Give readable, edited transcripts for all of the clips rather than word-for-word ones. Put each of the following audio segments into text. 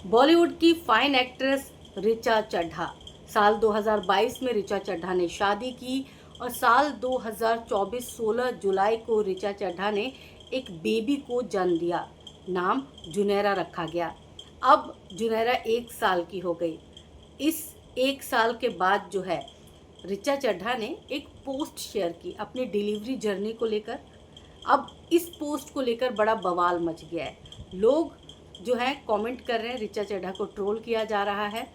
बॉलीवुड की fine actress Richa Chadha. साल 2022 में ऋचा चड्ढा ने शादी की और साल 2024 16 जुलाई को ऋचा चड्ढा ने एक बेबी को जन्म दिया। नाम जुनैरा रखा गया। अब जुनैरा 1 साल की हो गई। इस 1 साल के बाद जो है, ऋचा चड्ढा ने एक पोस्ट शेयर की अपनी डिलीवरी जर्नी को लेकर। अब इस पोस्ट को लेकर बड़ा बवाल मच गया है। लोग जो है कमेंट कर रहे हैं, ऋचा चड्ढा को ट्रोल किया जा रहा है।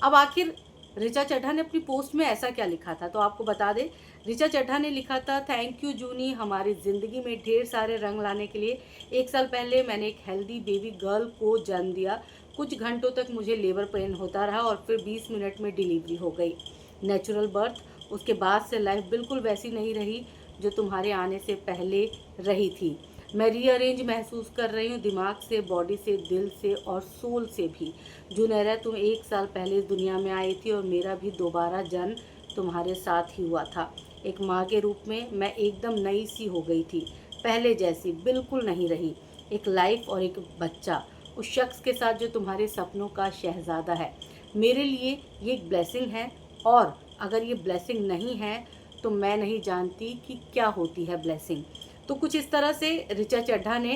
अब आखिर ऋचा चड्ढा ने अपनी पोस्ट में ऐसा क्या लिखा था, तो आपको बता दें। ऋचा चड्ढा ने लिखा था, थैंक यू जूनी, हमारी ज़िंदगी में ढेर सारे रंग लाने के लिए। 1 साल पहले मैंने एक हेल्दी बेबी गर्ल को जन्म दिया। कुछ घंटों तक मुझे लेबर पेन होता रहा और फिर 20 मिनट में डिलीवरी हो गई, नेचुरल बर्थ। उसके बाद से लाइफ बिल्कुल वैसी नहीं रही जो तुम्हारे आने से पहले रही थी। मैं रीअरेंज महसूस कर रही हूँ, दिमाग से, बॉडी से, दिल से और सोल से भी। जुनैरा, तुम 1 साल पहले इस दुनिया में आई थी और मेरा भी दोबारा जन्म तुम्हारे साथ ही हुआ था। एक माँ के रूप में मैं एकदम नई सी हो गई थी, पहले जैसी बिल्कुल नहीं रही। एक लाइफ और एक बच्चा, उस शख्स के साथ जो तुम्हारे सपनों का शहजादा है। मेरे लिए ये एक ब्लेसिंग है, और अगर ये ब्लेसिंग नहीं है तो मैं नहीं जानती कि क्या होती है ब्लेसिंग। तो कुछ इस तरह से ऋचा चड्ढा ने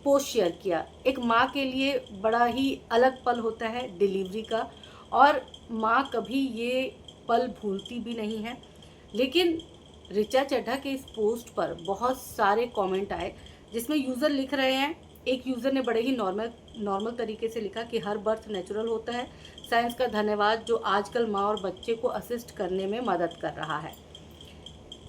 पोस्ट शेयर किया। एक माँ के लिए बड़ा ही अलग पल होता है डिलीवरी का, और माँ कभी ये पल भूलती भी नहीं है। लेकिन ऋचा चड्ढा के इस पोस्ट पर बहुत सारे कमेंट आए, जिसमें यूज़र लिख रहे हैं। एक यूज़र ने बड़े ही नॉर्मल तरीके से लिखा कि हर बर्थ नेचुरल होता है, साइंस का धन्यवाद जो आजकल माँ और बच्चे को असिस्ट करने में मदद कर रहा है।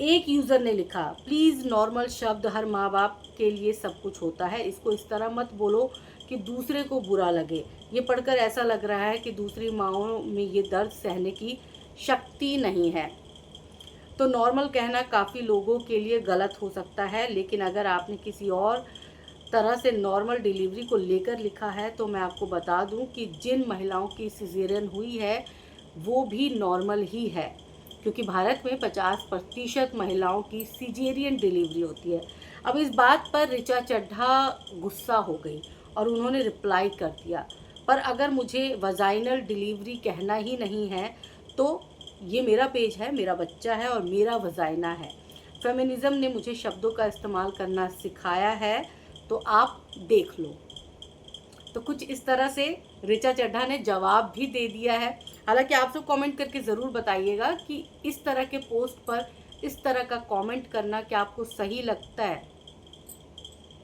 एक यूज़र ने लिखा, प्लीज़ नॉर्मल शब्द, हर माँ बाप के लिए सब कुछ होता है, इसको इस तरह मत बोलो कि दूसरे को बुरा लगे। ये पढ़कर ऐसा लग रहा है कि दूसरी माँओं में ये दर्द सहने की शक्ति नहीं है। तो नॉर्मल कहना काफ़ी लोगों के लिए गलत हो सकता है, लेकिन अगर आपने किसी और तरह से नॉर्मल डिलीवरी को लेकर लिखा है तो मैं आपको बता दूं कि जिन महिलाओं की सिजेरियन हुई है वो भी नॉर्मल ही है, क्योंकि भारत में 50% महिलाओं की सिजेरियन डिलीवरी होती है। अब इस बात पर ऋचा चड्ढा गुस्सा हो गई और उन्होंने रिप्लाई कर दिया, पर अगर मुझे वजाइनल डिलीवरी कहना ही नहीं है तो ये मेरा पेज है, मेरा बच्चा है और मेरा वजाइना है। फेमिनिज्म ने मुझे शब्दों का इस्तेमाल करना सिखाया है, तो आप देख लो। तो कुछ इस तरह से ऋचा चड्ढा ने जवाब भी दे दिया है। हालांकि आप सब कमेंट करके ज़रूर बताइएगा कि इस तरह के पोस्ट पर इस तरह का कमेंट करना क्या आपको सही लगता है।